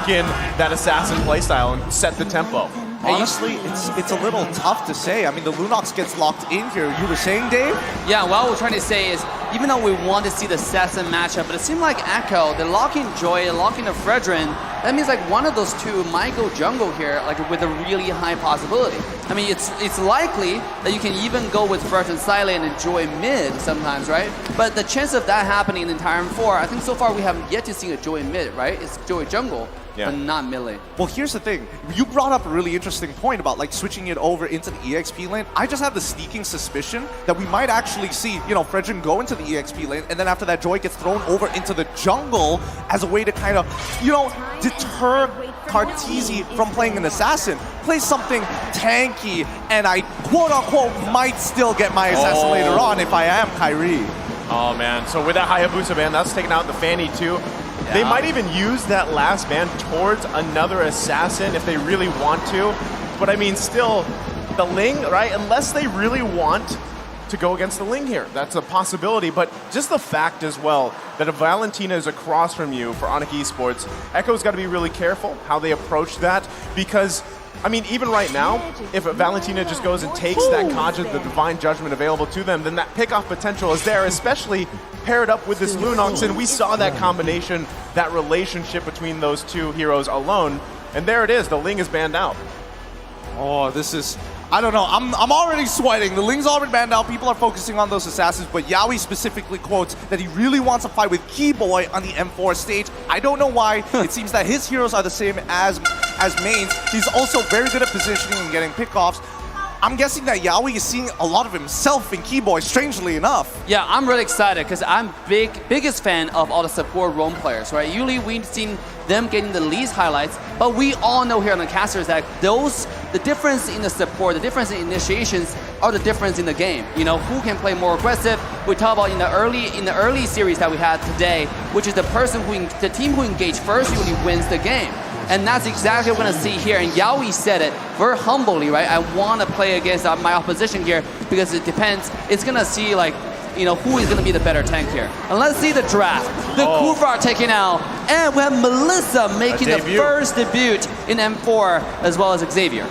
in that assassin playstyle and set the tempo. Honestly, it's a little tough to say. I mean, the Lunox gets locked in here. You were saying, Dave? Yeah, what we're trying to say is, even though we want to see the assassin matchup, but it seemed like Echo, they're locking Joy, locking the Fredrin. That means like one of those two might go jungle here, like with a really high possibility. I mean, it's likely that you can even go with Fredrin Silent and Joy mid sometimes, right? But the chance of that happening in the entire M4, I think so far we haven't yet to see a Joy mid, right? It's Joy jungle. Yeah. But not melee. Well, here's the thing. You brought up a really interesting point about like switching it over into the EXP lane. I just have the sneaking suspicion that we might actually see, you know, Fredrin go into the EXP lane, and then after that, Joy gets thrown over into the jungle as a way to kind of, you know, deter Carteezy from playing an assassin. Play something tanky, and I quote-unquote might still get my assassin later on if I am Kyrie. Oh man, so with that Hayabusa ban, that's taking out the Fanny too. Yeah. They might even use that last ban towards another assassin if they really want to. But I mean, still, the Ling, right? Unless they really want to go against the Ling here. That's a possibility. But just the fact as well that if Valentina is across from you for Onic Esports, Echo's got to be really careful how they approach that. Because, I mean, even right now, if Valentina just goes and takes that Kaja, the Divine Judgment available to them, then that pickoff potential is there, especially paired up with this Lunox, and we saw that combination, that relationship between those two heroes alone, and there it is, the Ling is banned out. Oh, this is, I don't know, I'm already sweating. The Ling's already banned out, people are focusing on those assassins, but Yaoi specifically quotes that he really wants to fight with Keyboy on the M4 stage. I don't know why. It seems that his heroes are the same as mains. He's also very good at positioning and getting pickoffs. I'm guessing that Yaoi is seeing a lot of himself in Keyboy, strangely enough. Yeah, I'm really excited because I'm biggest fan of all the support roam players, right? Usually we've seen them getting the least highlights, but we all know here on the casters that the difference in the support, the difference in initiations are the difference in the game. You know, who can play more aggressive? We talk about in the early series that we had today, which is the team who engaged first usually wins the game. And that's exactly what we're going to see here. And Yaoi said it very humbly, right? I want to play against my opposition here because it depends. It's going to see, like, you know, who is going to be the better tank here. And let's see the draft. The Kufra taken out. And we have Melissa making the first debut in M4 as well as Xavier.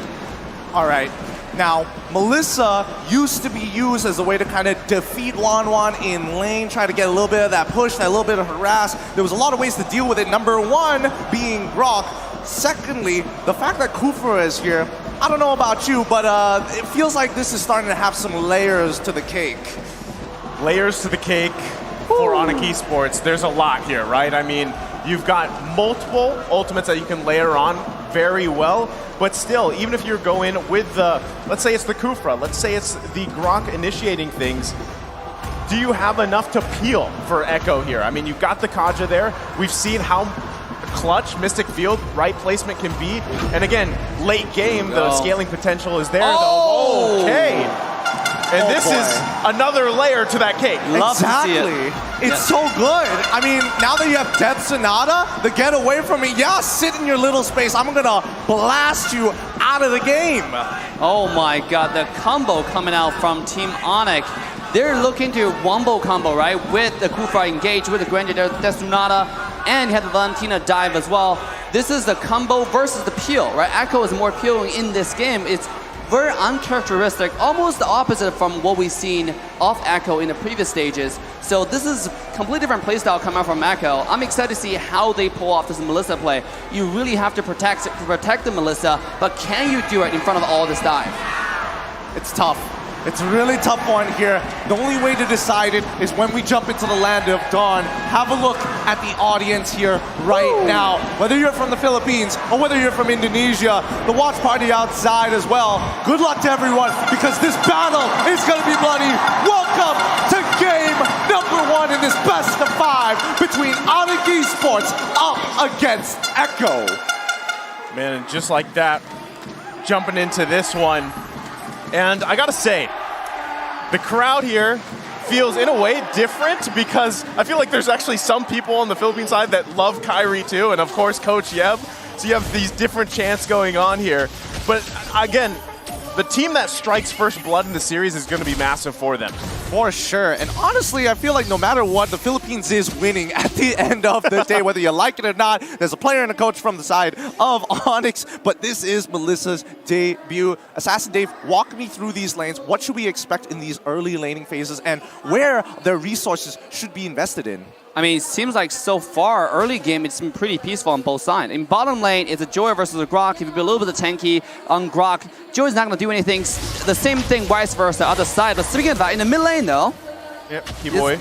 All right. Now, Melissa used to be used as a way to kind of defeat Wanwan in lane, try to get a little bit of that push, that little bit of harass. There was a lot of ways to deal with it. Number one being Grok. Secondly, the fact that Kufra is here, I don't know about you, but it feels like this is starting to have some layers to the cake. Layers to the cake for Onic Esports. There's a lot here, right? I mean, you've got multiple ultimates that you can layer on very well, but still, even if you're going with the, let's say it's the Kufra, let's say it's the Grok initiating things, do you have enough to peel for Echo here? I mean, you've got the Kaja there. We've seen how clutch Mystic Field right placement can be. And again, late game, the scaling potential is there, though. Okay. And this is another layer to that cake. Love exactly. To see it. It's so good. I mean, now that you have Death Sonata, the get away from me, yeah, sit in your little space. I'm gonna blast you out of the game. Oh my god, the combo coming out from Team Onic. They're looking to wombo combo, right? With the Kufra engage, with the Granger Death Sonata, and you have the Valentina dive as well. This is the combo versus the peel, right? Echo is more peeling in this game. It's very uncharacteristic, almost the opposite from what we've seen of Echo in the previous stages. So this is a completely different playstyle coming out from Echo. I'm excited to see how they pull off this Melissa play. You really have to protect the Melissa, but can you do it in front of all this dive? It's tough. It's a really tough one here. The only way to decide it is when we jump into the land of dawn. Have a look at the audience here right now. Whether you're from the Philippines or whether you're from Indonesia, the watch party outside as well. Good luck to everyone because this battle is going to be bloody. Welcome to game number 1 in this best of 5 between Onic Esports up against Echo. Man, and just like that, jumping into this one. And I gotta say, the crowd here feels in a way different because I feel like there's actually some people on the Philippine side that love Kyrie too, and of course Coach Yeb. So you have these different chants going on here. But again, the team that strikes first blood in the series is gonna be massive for them. For sure. And honestly, I feel like no matter what, the Philippines is winning at the end of the day, whether you like it or not. There's a player and a coach from the side of Onyx, but this is Melissa's debut. Assassin Dave, walk me through these lanes. What should we expect in these early laning phases and where their resources should be invested in? I mean, it seems like so far, early game, it's been pretty peaceful on both sides. In bottom lane, it's a Joy versus a Grok. If you be a little bit of tanky on Grok, Joy's not going to do anything. The same thing, vice versa, other side. But speaking of that, in the mid lane, though, yep, Keyboy.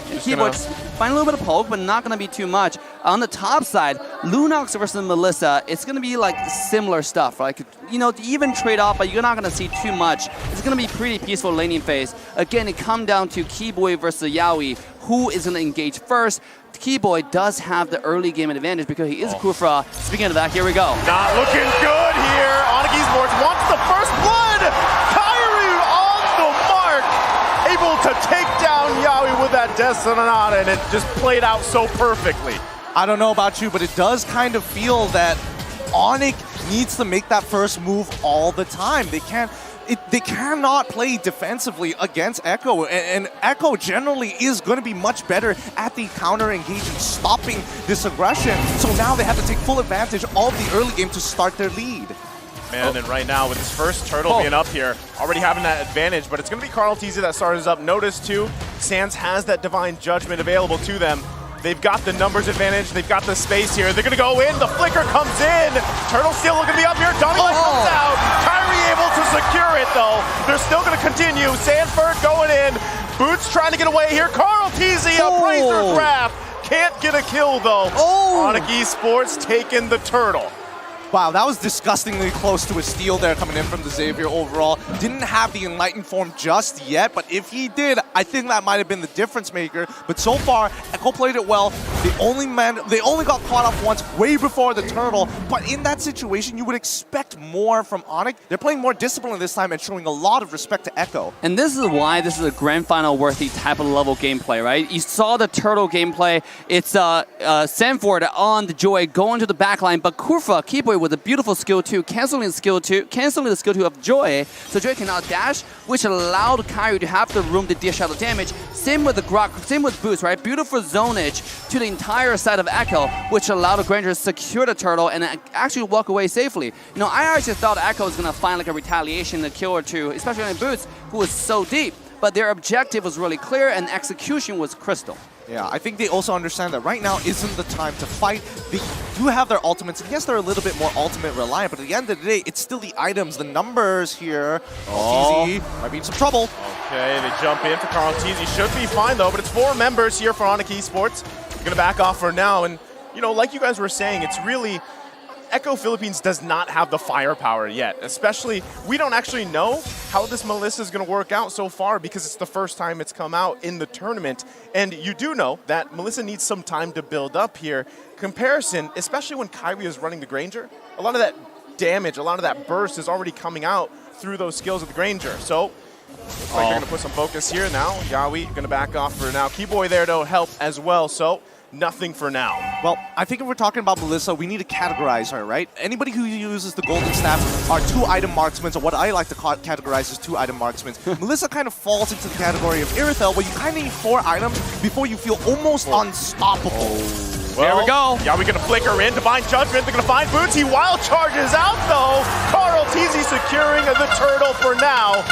Find a little bit of poke, but not going to be too much. On the top side, Lunox versus Melissa, it's going to be like similar stuff. Like, you know, even trade off, but you're not going to see too much. It's going to be pretty peaceful laning phase. Again, it comes down to Keyboy versus Yaoi. Who is going to engage first? Keyboy does have the early game advantage because he is Kufra. Speaking of that, here we go. Not looking good here. Onic Esports wants the first blood. Kyrie on the mark. Able to take down Yaoi with that Death Sonata, and it just played out so perfectly. I don't know about you, but it does kind of feel that Onic needs to make that first move all the time. They cannot play defensively against Echo, and Echo generally is going to be much better at the counter engaging, stopping this aggression. So now they have to take full advantage of the early game to start their lead. Man, and right now with his first turtle being up here, already having that advantage, but it's going to be Carl TZ that starts up. Notice too, Sands has that Divine Judgment available to them. They've got the numbers advantage. They've got the space here. They're going to go in. The flicker comes in. Turtle still looking to be up here. Donnie comes out. Kyrie able to secure it, though. They're still going to continue. Sanford going in. Boots trying to get away here. Carl TZ, a Bracer grab. Can't get a kill, though. Onic Esports taking the turtle. Wow, that was disgustingly close to a steal there coming in from the Xavier overall. Didn't have the Enlightened form just yet, but if he did, I think that might have been the difference maker. But so far, Echo played it well. They only got caught up once, way before the turtle. But in that situation, you would expect more from Onic. They're playing more discipline this time and showing a lot of respect to Echo. And this is why this is a grand final worthy type of level gameplay, right? You saw the turtle gameplay. It's Sanford on the Joy going to the backline, but Kurfa, Keyboy with a beautiful skill 2, canceling the skill 2 of Joy, so Joy cannot dash, which allowed Kyrie to have the room to dish out the damage. Same with the Grok, same with Boost, right? Beautiful zonage to the entire side of Echo, which allowed the Granger to secure the turtle and actually walk away safely. You know, I actually thought Echo was going to find like a retaliation, a kill or two, especially on Boost, who was so deep. But their objective was really clear and execution was crystal. Yeah, I think they also understand that right now isn't the time to fight. They do have their ultimates, and yes, they're a little bit more ultimate reliant, but at the end of the day, it's still the items, the numbers here. TZ might be in some trouble. Okay, they jump in for Carl TZ. Should be fine, though, but it's 4 members here for Onic Esports. They're going to back off for now, and, you know, like you guys were saying, it's really... Echo Philippines does not have the firepower yet, especially, we don't actually know how this Melissa is going to work out so far because it's the first time it's come out in the tournament. And you do know that Melissa needs some time to build up here. Comparison, especially when Kyrie is running the Granger, a lot of that damage, a lot of that burst is already coming out through those skills of the Granger. So, looks like they're going to put some focus here now. Yaoi going to back off for now. Keyboy there to help as well, so nothing for now. Well, I think if we're talking about Melissa, we need to categorize her, right? Anybody who uses the Golden Staff are 2-item marksmen, or what I like to categorize as 2-item marksmen. Melissa kind of falls into the category of Irithel, where you kind of need 4 items before you feel almost unstoppable. Well, there we go. Yaoi going to flicker in. Divine Judgment. They're going to find Boots. He wild charges out, though. Carl TZ securing the turtle for now.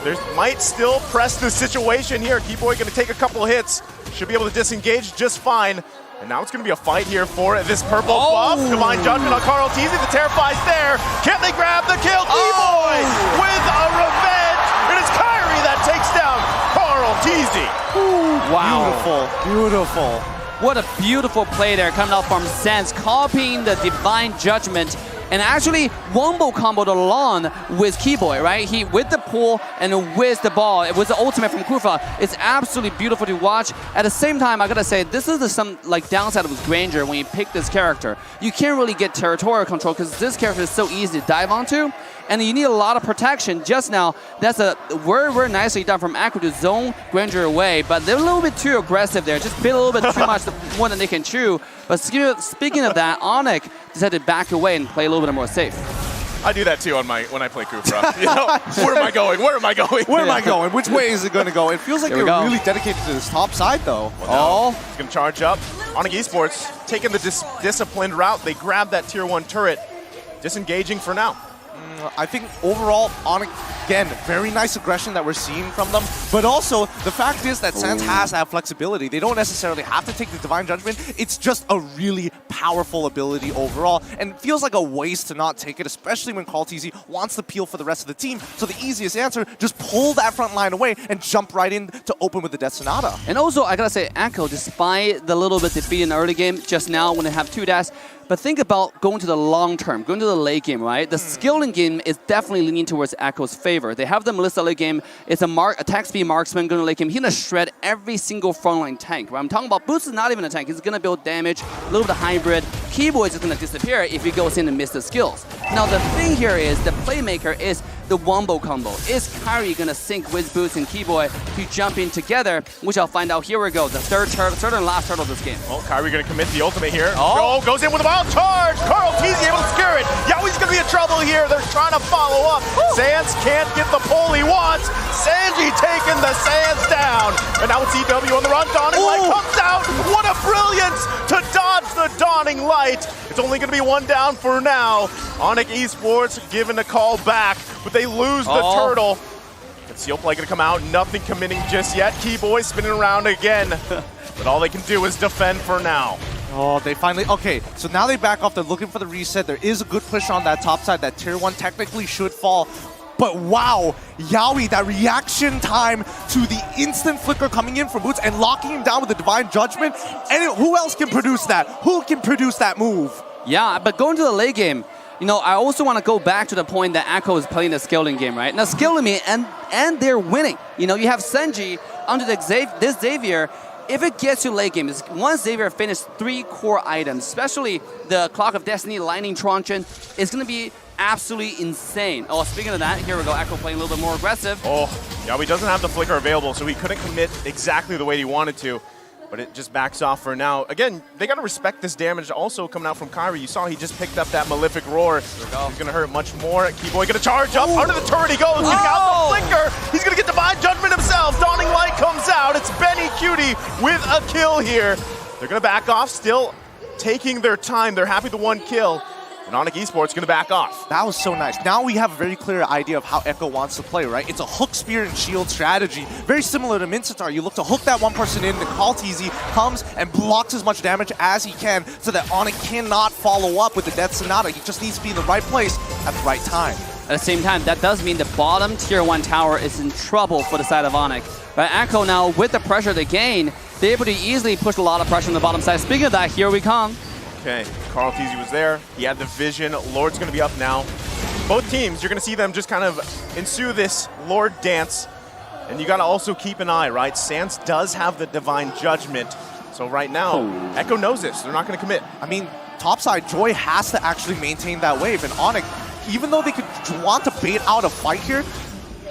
They might still press the situation here. Keyboy going to take a couple hits. Should be able to disengage just fine. And now it's going to be a fight here for this purple buff. Divine Judgment on Carl TZ. The Terrify's there. Can they grab the kill? Keyboy with a revenge. It is Kyrie that takes down Carl TZ. Wow. Beautiful, beautiful. What a beautiful play there coming out from Sans, copying the Divine Judgment and actually wombo comboed along with Keyboy, right? He with the pull and with the ball. It was the ultimate from Kufa. It's absolutely beautiful to watch. At the same time, I gotta say, this is some like downside of Granger when you pick this character. You can't really get territorial control because this character is so easy to dive onto. And you need a lot of protection. Just now, that's a very nicely done from Aqua to zone Granger away, but they're a little bit too aggressive there. Just bit a little bit too much more than they can chew. But speaking of that, Onic decided to back away and play a little bit more safe. I do that too on when I play Kufra. You know, where am I going? Where am I going? Where am I going? Which way is it going to go? It feels like they're really dedicated to this top side, though. Well, he's going to charge up. Onic Esports taking the disciplined route. They grab that tier 1 turret. Disengaging for now. I think overall, Onic, again, very nice aggression that we're seeing from them. But also, the fact is that Sans has that flexibility. They don't necessarily have to take the Divine Judgment. It's just a really powerful ability overall. And it feels like a waste to not take it, especially when Carl TZ wants to peel for the rest of the team. So the easiest answer, just pull that front line away and jump right in to open with the Death Sonata. And also, I gotta say, Echo, despite the little bit defeat in the early game, just now when they have 2 dash, but think about going to the long term, going to the late game, right? The skilling game is definitely leaning towards Echo's favor. They have the Melissa late game. It's a attack speed marksman going to late game. He's going to shred every single frontline tank, right? I'm talking about Boost is not even a tank. He's going to build damage, a little bit of hybrid. Keyboy is just going to disappear if he goes in and misses the skills. Now, the thing here is the playmaker is the wombo combo. Is Kyrie going to sync with Boost and Keyboy to jump in together, which I'll find out. Here we go, the third and last turtle of this game. Well, Kyrie going to commit the ultimate here. Oh, goes in with a wild charge. Carl TZ able to scare it. Yaoi's going to be in trouble here. They're trying to follow up. Sans can't get the pull he wants. Sanji taking the Sans down. And now it's EW on the run. Dawning Light comes out. What a brilliance to dodge the Dawning Light. It's only going to be 1 down for now. Onic Esports giving the call back, but they lose the turtle. Seal Play going to come out. Nothing committing just yet. Keyboy spinning around again. But all they can do is defend for now. Oh, they finally... Okay, so now they back off. They're looking for the reset. There is a good push on that top side. That tier 1 technically should fall. But wow, Yaoi, that reaction time to the instant flicker coming in from Boots and locking him down with the Divine Judgment. And who else can produce that? Who can produce that move? Yeah, but going to the late game, you know, I also want to go back to the point that Echo is playing the skilling game, right? Now, skilling and they're winning. You know, you have Senji under this Xavier. If it gets to late game, once Xavier finished 3 core items, especially the Clock of Destiny, Lightning Truncheon, it's going to be absolutely insane. Oh, speaking of that, here we go. Echo playing a little bit more aggressive. Oh, Yaoi doesn't have the flicker available, so he couldn't commit exactly the way he wanted to. But it just backs off for now. Again, they got to respect this damage also coming out from Kyrie. You saw he just picked up that Malefic Roar. He's going to hurt much more. Keyboy going to charge up. Under the turret he goes. Getting out the flicker. He's going to get Divine Judgment himself. Dawning Light comes out. It's Benny Cutie with a kill here. They're going to back off, still taking their time. They're happy with the 1 kill. And Onic Esports going to back off. That was so nice. Now we have a very clear idea of how Echo wants to play, right? It's a hook, spear, and shield strategy. Very similar to Mincetar. You look to hook that one person in, then Carl TZ comes and blocks as much damage as he can so that Onic cannot follow up with the Death Sonata. He just needs to be in the right place at the right time. At the same time, that does mean the bottom tier 1 tower is in trouble for the side of Onic. But Echo now, with the pressure they gain, they're able to easily push a lot of pressure on the bottom side. Speaking of that, here we come. Okay, Carl TZ was there. He had the vision. Lord's going to be up now. Both teams, you're going to see them just kind of ensue this Lord dance. And you got to also keep an eye, right? Sans does have the Divine Judgment. So right now, Echo knows this. They're not going to commit. I mean, topside, Joy has to actually maintain that wave. And Onic, even though they could want to bait out a fight here,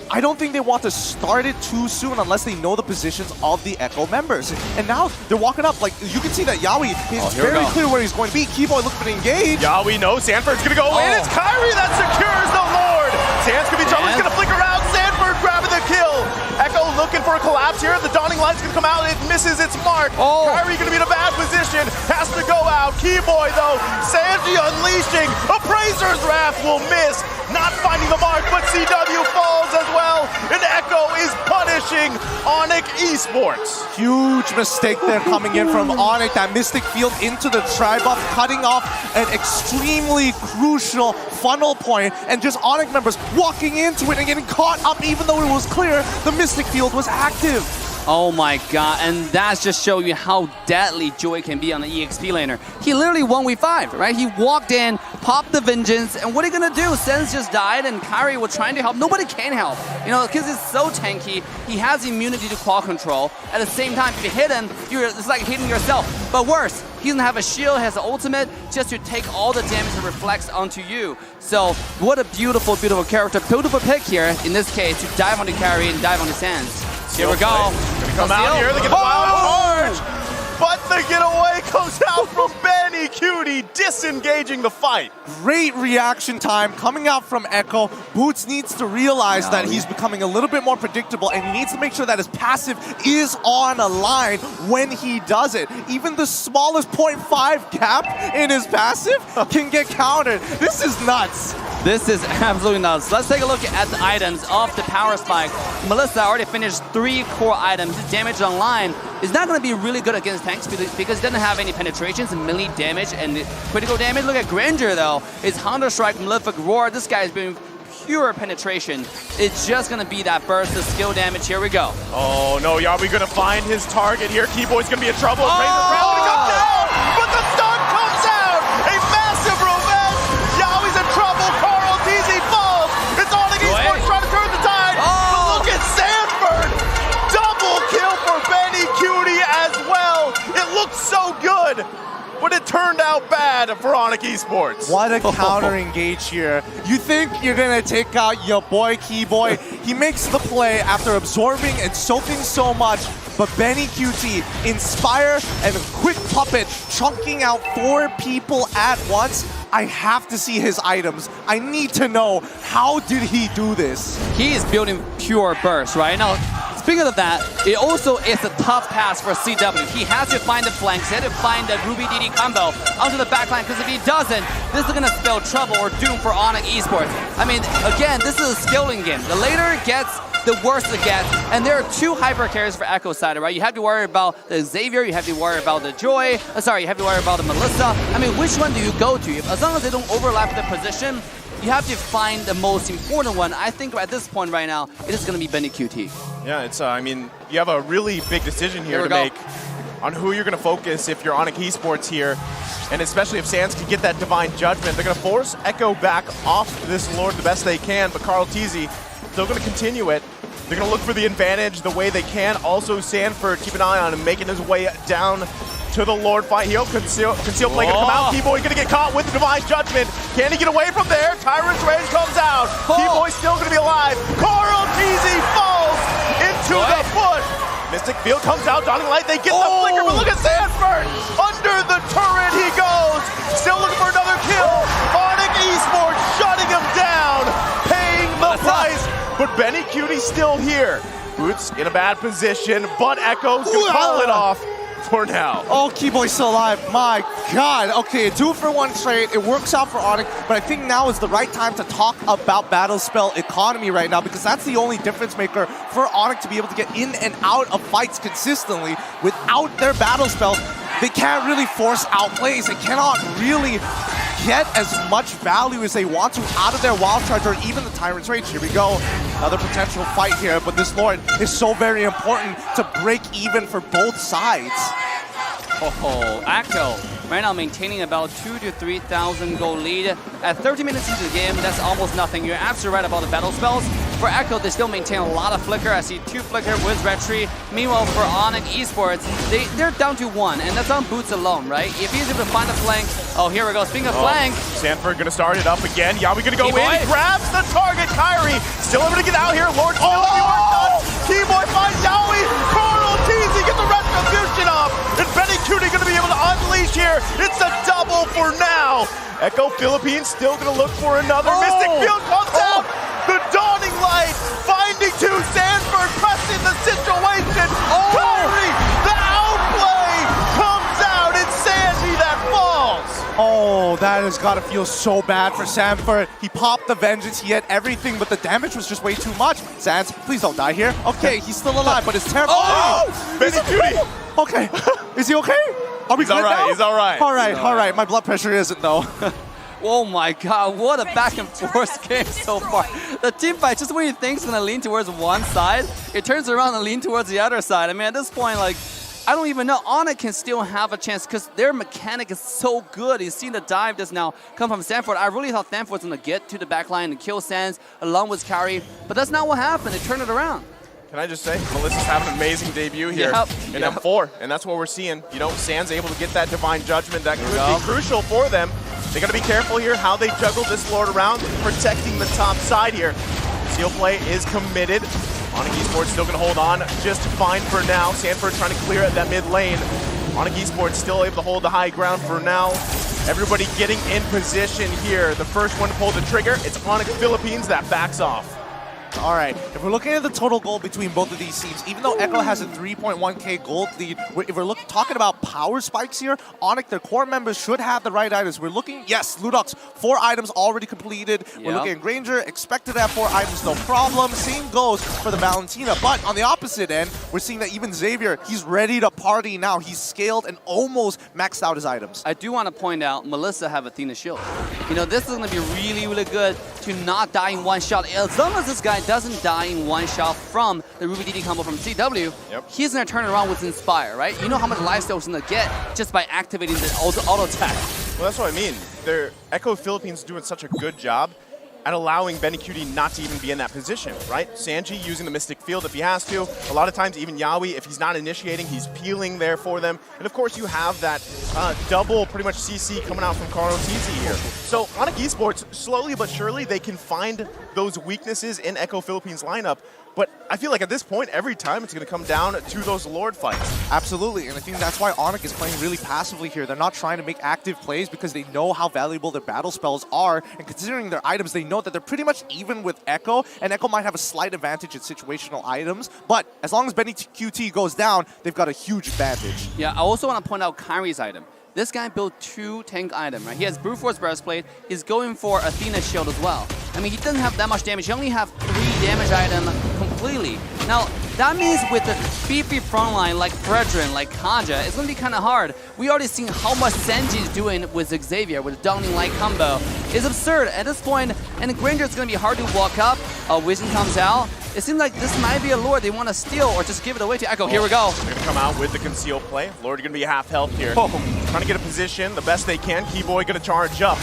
I don't think they want to start it too soon unless they know the positions of the Echo members. And now they're walking up. Like, you can see that Yaoi is very clear where he's going to be. Keyboy looking to engage. Yaoi knows Sanford's going to go in. It's Kyrie that secures the Lord. Sans going to be trouble. He's going to flicker out. Sanford grabbing the kill. Echo looking for a collapse here. The Dawning Light's going to come out. It misses its mark. Kyrie going to be in a bad position. Has to go out. Keyboy, though. Sanji unleashing. Appraiser's Wrath will miss. Not finding the mark, but CW falls as well. And Echo is punishing Onic Esports. Huge mistake there coming in from Onic. That Mystic Field into the Tri-Buff, cutting off an extremely crucial funnel point. And just Onic members walking into it and getting caught up even though it was clear the Mystic Field was active. Oh my god, and that's just show you how deadly Joy can be on the EXP laner. He literally won week 5, right? He walked in, popped the Vengeance, and what are you gonna do? Sense just died and Kyrie was trying to help. Nobody can help, you know, because it's so tanky. He has immunity to claw control. At the same time, if you hit him, it's like hitting yourself. But worse, he doesn't have a shield, has an ultimate, just to take all the damage that reflects onto you. So, what a beautiful, beautiful character. Beautiful pick here, in this case, to dive on the carry and dive on the Sands. Here we go. Gonna come out here, they get the wild charge. But the getaway comes out from Benny Cutie, disengaging the fight. Great reaction time coming out from Echo. Boots needs to realize that he's becoming a little bit more predictable, and he needs to make sure that his passive is on a line when he does it. Even the smallest 0.5 gap in his passive can get countered. This is nuts. This is absolutely nuts. Let's take a look at the items of the power spike. Melissa already finished 3 core items. His damage online is not going to be really good against tanks because he doesn't have any penetrations, melee damage, and critical damage. Look at Granger though. It's Hunter Strike, Malefic Roar. This guy is being pure penetration. It's just going to be that burst of skill damage. Here we go. Oh no, are we going to find his target here? Keyboy's going to be in trouble. Razor's round to come down, but the stun comes out. A massive revenge. Yaoi's in trouble. Carl DZ falls. It's Onic Esports trying to turn the tide. But look at Sanford. Double kill for Benny Cutie as well. It looked so good, but it turned out bad for Onic Esports. What a counter engage here. You think you're gonna take out your boy Keyboy. He makes the play after absorbing and soaking so much, but Benny QT, Inspire and a quick puppet chunking out 4 people at once. I have to see his items. I need to know, how did he do this? He is building pure burst right now. Speaking of that, it also is a tough task for CW. He has to find the flanks, he has to find the Ruby DD combo onto the backline, because if he doesn't, this is going to spell trouble or doom for Onic Esports. I mean, again, this is a skilling game. The later it gets, the worse it gets, and there are 2 hyper carries for Echo side, right? You have to worry about the Xavier, you have to worry about the Joy, you have to worry about the Melissa. I mean, which one do you go to? As long as they don't overlap the position, you have to find the most important one. I think at this point right now, it is going to be Benny QT. Yeah, it's, I mean, you have a really big decision here to make on who you're going to focus if you're Onic Esports here. And especially if Sands can get that Divine Judgment. They're going to force Echo back off this Lord the best they can, but Carl TZ still going to continue it. They're going to look for the advantage the way they can. Also, Sanford, keep an eye on him, making his way down to the Lord fight. He'll conceal play gonna come out. Keyboy gonna get caught with the Divine Judgment. Can he get away from there? Tyrant's Rage comes out. Keyboy's still gonna be alive. Carl TZ falls into the bush. Mystic Field comes out, Dawning Light, they get the flicker, but look at Sanford! Under the turret he goes! Still looking for another kill! Onic Esports shutting him down, paying the price, but Benny Cutie's still here. Boots in a bad position, but Echo's gonna call it off for now. Oh, Keyboy's still alive. My God. Okay, 2-for-1 trade. It works out for Onic, but I think now is the right time to talk about battle spell economy right now, because that's the only difference maker for Onic to be able to get in and out of fights consistently. Without their battle spell, they can't really force outplays. They cannot really get as much value as they want to out of their Wild Charge or even the Tyrant's Rage. Here we go. Another potential fight here, but this Lord is so very important to break even for both sides. Oh, Echo right now maintaining about 2,000 to 3,000 gold lead. At 30 minutes into the game, that's almost nothing. You're absolutely right about the battle spells. For Echo, they still maintain a lot of flicker. I see 2 flicker with Retry. Meanwhile, for Onic Esports, they're down to 1, and that's on Boots alone, right? If he's able to find a flank, oh, here we go. Speaking of flank, Sanford gonna start it up again. Yawi gonna go in, he grabs the target. Kyrie still able to get out here. Lord still the work done. Keyboy finds Yawi. Carl TZ gets the retribution off, and Benny Cutie gonna be able to unleash here. It's a double for now. Echo Philippines still gonna look for another. Mystic Field comes out. The Dawning Light finding 2. Sanford pressing the situation. Kyrie, the outplay comes out. It's Sandy that falls. Oh, that has got to feel so bad for Sanford. He popped the Vengeance, he had everything, but the damage was just way too much. Sands, please don't die here. Okay, he's still alive, but it's terrible. Oh! Benny Cutie! Okay, is he okay? Are we He's all right, now? he's all right. All right, my blood pressure isn't though. oh my God, what a back and forth game so far. The team fight, just when you think it's gonna lean towards one side, it turns around and lean towards the other side. I mean, at this point, like, I don't even know. Onic can still have a chance because their mechanic is so good. You've seen the dive just now come from Sanford. I really thought Sanford was going to get to the backline and kill Sands along with Kyrie, but that's not what happened. They turned it around. Can I just say, Melissa's having an amazing debut here in M4, and that's what we're seeing. You know, Sands able to get that Divine Judgment. That could be crucial for them. They got to be careful here how they juggle this Lord around, protecting the top side here. Seal play is committed. Onic Esports still going to hold on just fine for now. Sanford trying to clear at that mid lane. Onic Esports still able to hold the high ground for now. Everybody getting in position here. The first one to pull the trigger, it's Onic Philippines that backs off. All right, if we're looking at the total gold between both of these teams, even though Echo has a 3.1k gold lead, if we're talking about power spikes here, Onic, their core members should have the right items. We're looking, yes, Ludox, 4 items already completed. We're looking at Granger, expected to have 4 items, no problem. Same goes for the Valentina, but on the opposite end, we're seeing that even Xavier, he's ready to party now. He's scaled and almost maxed out his items. I do want to point out, Melissa have Athena shield. You know, this is going to be really, really good to not die in one shot. As long as this guy doesn't die in one shot from the Ruby DD combo from CW, he's going to turn around with Inspire, right? You know how much lifesteal he's going to get just by activating the auto attack. Well, that's what I mean. Echo Philippines doing such a good job at allowing BennyQt not to even be in that position, right? Sanji using the Mystic Field if he has to. A lot of times, even Yawi, if he's not initiating, he's peeling there for them. And of course, you have that double, pretty much CC coming out from Carl TZ here. So Onic Esports, slowly but surely, they can find those weaknesses in Echo Philippines lineup. But I feel like at this point, every time it's going to come down to those Lord fights. Absolutely, and I think that's why Onic is playing really passively here. They're not trying to make active plays because they know how valuable their battle spells are, and considering their items, they know that they're pretty much even with Echo, and Echo might have a slight advantage in situational items, but as long as BennyQt goes down, they've got a huge advantage. Yeah, I also want to point out Kyrie's item. This guy built 2 tank items, right? He has Brute Force Breastplate. He's going for Athena's shield as well. I mean, he doesn't have that much damage. He only have 3 damage items completely. Now, that means with the beefy frontline like Fredrin, like Kanja, it's going to be kind of hard. We already seen how much Senji is doing with Xavier, with the Downing Light combo. It's absurd at this point, and Granger is going to be hard to walk up. Vision comes out. It seems like this might be a Lord they want to steal or just give it away to Echo. Here we go. They're going to come out with the conceal play. Lord going to be half health here. Trying to get a position the best they can. Keyboy going to charge up.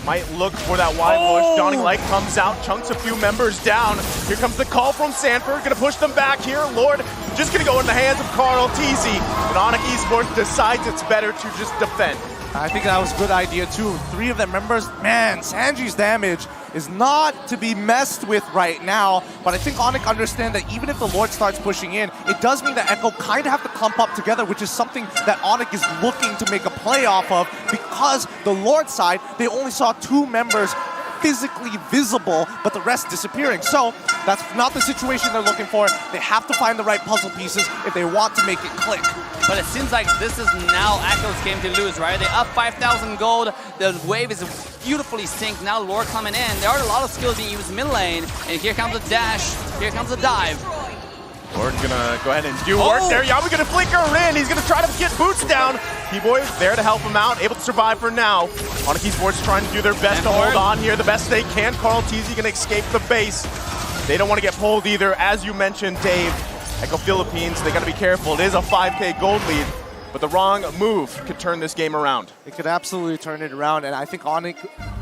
Might look for that wide push. Dawning Light comes out, chunks a few members down. Here comes the call from Sanford. Going to push them back here. Lord just going to go in the hands of Carl TZ. And Onic Esports decides it's better to just defend. I think that was a good idea too. 3 of their members, man, Sanji's damage is not to be messed with right now, but I think Onic understand that even if the Lord starts pushing in, it does mean that Echo kind of have to clump up together, which is something that Onic is looking to make a play off of, because the Lord side, they only saw 2 members physically visible, but the rest disappearing. So that's not the situation they're looking for. They have to find the right puzzle pieces if they want to make it click. But it seems like this is now Echo's game to lose, right? They up 5,000 gold. The wave is beautifully synced. Now Lord coming in. There are a lot of skills being used mid lane. And here comes the dash. Here comes the dive. Lord gonna go ahead and do work there. Yawi gonna flicker in. He's gonna try to get boots down. Keyboy there to help him out, able to survive for now. Onic Esports trying to do their best to hold on here the best they can. Carl TZ gonna escape the base. They don't want to get pulled either. As you mentioned, Dave, Echo Philippines, they gotta be careful. It is a 5K gold lead, but the wrong move could turn this game around. It could absolutely turn it around, and I think Onic,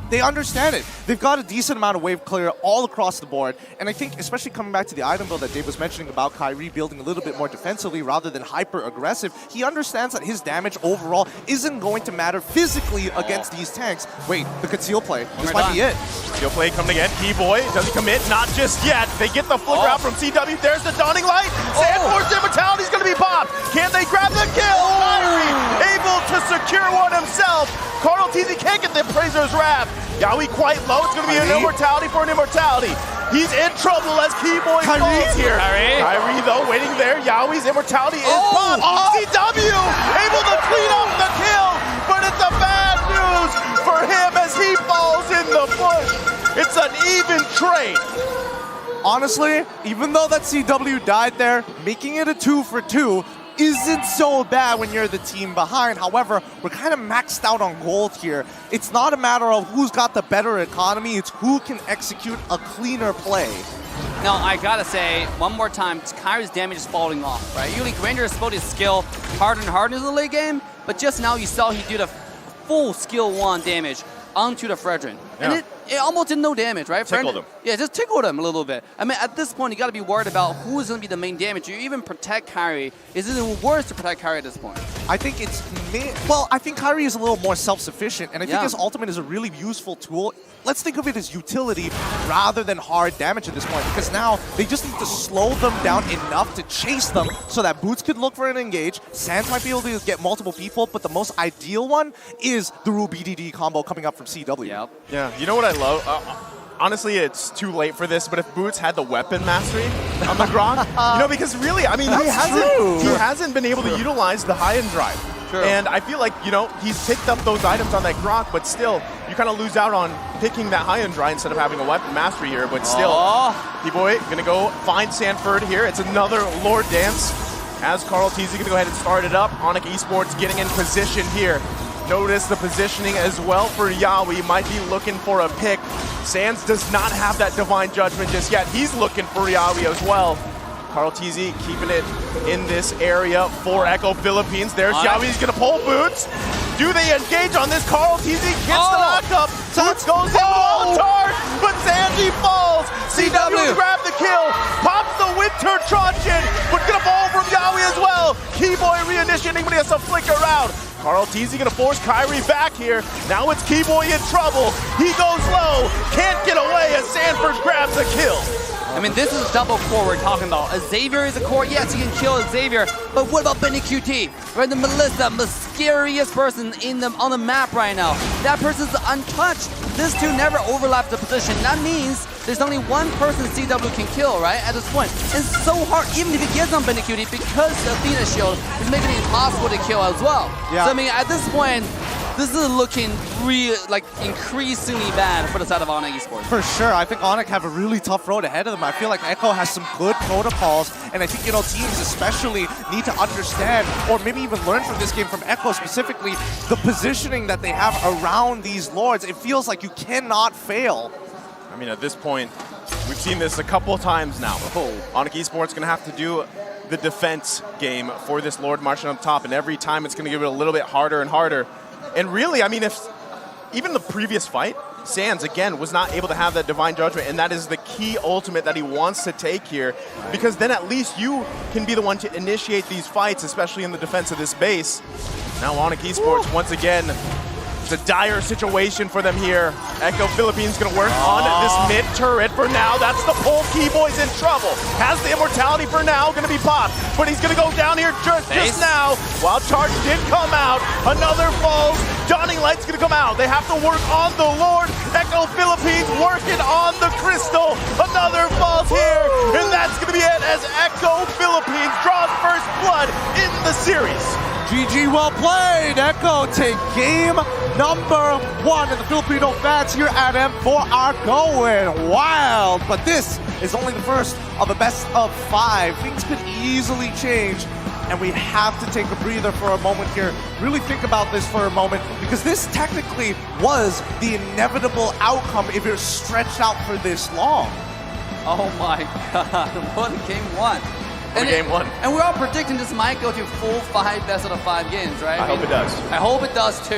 they understand it. They've got a decent amount of wave clear all across the board, and I think especially coming back to the item build that Dave was mentioning about Kyrie building a little bit more defensively rather than hyper-aggressive, he understands that his damage overall isn't going to matter physically against these tanks. Wait, the conceal play. This might be it. Conceal play coming again. Keyboy, does he commit? Not just yet. They get the flicker out from CW. There's the Dawning Light. Sandforce Immortality's going to be popped. Can they grab the kill? Kyrie able to secure one himself. Carl TZ can't get the Appraiser's Wrath. Yawi quite low. It's going to be an immortality for an immortality. He's in trouble as Keyboy falls here. Kyrie though waiting there. Yawi's immortality is popped. CW able to clean up the kill, but it's a bad news for him as he falls in the bush. It's an even trade. Honestly, even though that CW died there, making it a 2-for-2 isn't so bad when you're the team behind. However, we're kind of maxed out on gold here. It's not a matter of who's got the better economy, it's who can execute a cleaner play. Now, I gotta say, one more time, Kyrie's damage is falling off, right? Usually Granger is supposed to skill harder and harder in the late game, but just now you saw he did a full skill 1 damage onto the Fredrin. Yeah. And it almost did no damage, right? Tickled him. Yeah, just tickled him a little bit. I mean, at this point, you got to be worried about who's going to be the main damage. You even protect Kyrie. Is it worse to protect Kyrie at this point? I think it's Well, I think Kairi is a little more self-sufficient, and I think Yeah. his ultimate is a really useful tool. Let's think of it as utility rather than hard damage at this point, because now they just need to slow them down enough to chase them so that Boots can look for an engage. Sans might be able to get multiple people, but the most ideal one is the Rue BDD combo coming up from CW. Yep. Yeah, you know what I love? Honestly, it's too late for this, but if Boots had the weapon mastery on the Grok, you know, because really, I mean, he hasn't been able to utilize the high and drive. True. And I feel like, you know, he's picked up those items on that Grok, but still, you kind of lose out on picking that high and dry instead of having a weapon mastery here. But still, P-Boy gonna go find Sanford here. It's another Lord Dance. As Carl TZ gonna go ahead and start it up. Onic Esports getting in position here. Notice the positioning as well for Yawi. Might be looking for a pick. Sans does not have that Divine Judgment just yet. He's looking for Yawi as well. Carl TZ keeping it in this area for Echo Philippines. There's Yawi. He's going to pull Boots. Do they engage on this? Carl TZ gets the knockup. Boots goes in on the charge, but Sandy falls. CW grab the kill. Pops the Winter Truncheon, but going to fall from Yawi as well. Keyboy reinitiating, but he has to flicker out. Carl TZ gonna force Kairi back here. Now it's Keyboy in trouble. He goes low, can't get away as Sanford grabs a kill. I mean, this is double core we're talking about. Xavier is a core, yes, you can kill Xavier, but what about Benny QT? Right, the Melissa, the scariest person on the map right now. That person's untouched. This two never overlap the position. That means there's only one person CW can kill, right, at this point. And it's so hard, even if he gets on Benny QT, because the Athena shield is making it impossible to kill as well. Yeah. So, I mean, at this point, this is looking increasingly bad for the side of Onic Esports. For sure. I think Onic have a really tough road ahead of them. I feel like Echo has some good protocols, and I think, you know, teams especially need to understand, or maybe even learn from this game from Echo specifically, the positioning that they have around these lords. It feels like you cannot fail. I mean, at this point, we've seen this a couple of times now. Onic Esports gonna have to do the defense game for this Lord marching up top, and every time it's gonna give it a little bit harder and harder. And really, I mean, if even the previous fight, Sans, again, was not able to have that Divine Judgment, and that is the key ultimate that he wants to take here, because then at least you can be the one to initiate these fights, especially in the defense of this base. Now Onic Esports, once again, it's a dire situation for them here. Echo Philippines gonna work on this mid turret for now. That's the pull. Keyboy's in trouble. Has the immortality for now, gonna be popped, but he's gonna go down here just now. Wild Charge did come out. Another falls. Dawning Light's gonna come out. They have to work on the Lord. Echo Philippines working on the Crystal. Another falls here, and that's gonna be it as Echo Philippines draws first blood in the series. GG, well played. Echo take game number 1, and the Filipino fans here at M4 are going wild. But this is only the first of a best of 5. Things could easily change, and we have to take a breather for a moment here. Really think about this for a moment, because this technically was the inevitable outcome if you're stretched out for this long. Oh my god, what a game 1. Game 1. And we're all predicting this might go to full 5 best out of 5 games, right? I hope it does. I hope it does too.